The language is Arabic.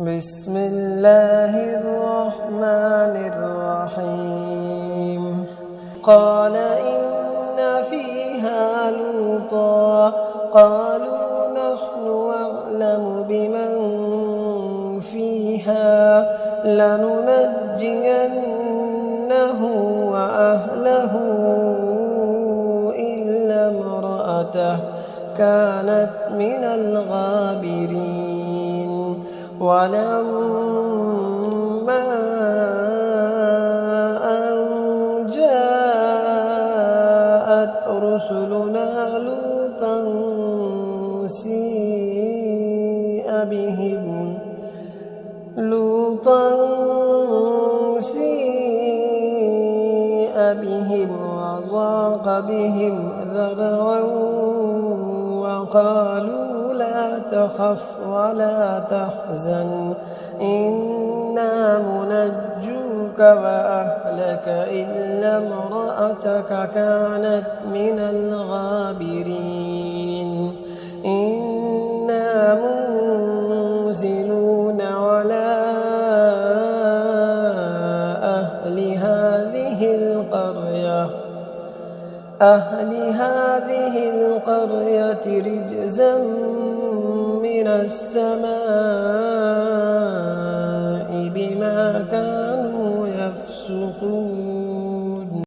بسم الله الرحمن الرحيم. قال إن فيها لوطا قالوا نحن أعلم بمن فيها لننجينه وأهله إلا امرأته كانت من الغابرين. ولما أن جاءت رسلنا لوطا سيء بهم وضاق بهم ذرعا وقالوا لا تخف ولا تحزن إنا منجوك وأهلك إلا امرأتك كانت من الغابرين. إنا منزلون على أهل هذه القرية رجزا من السماء بما كانوا يفسقون.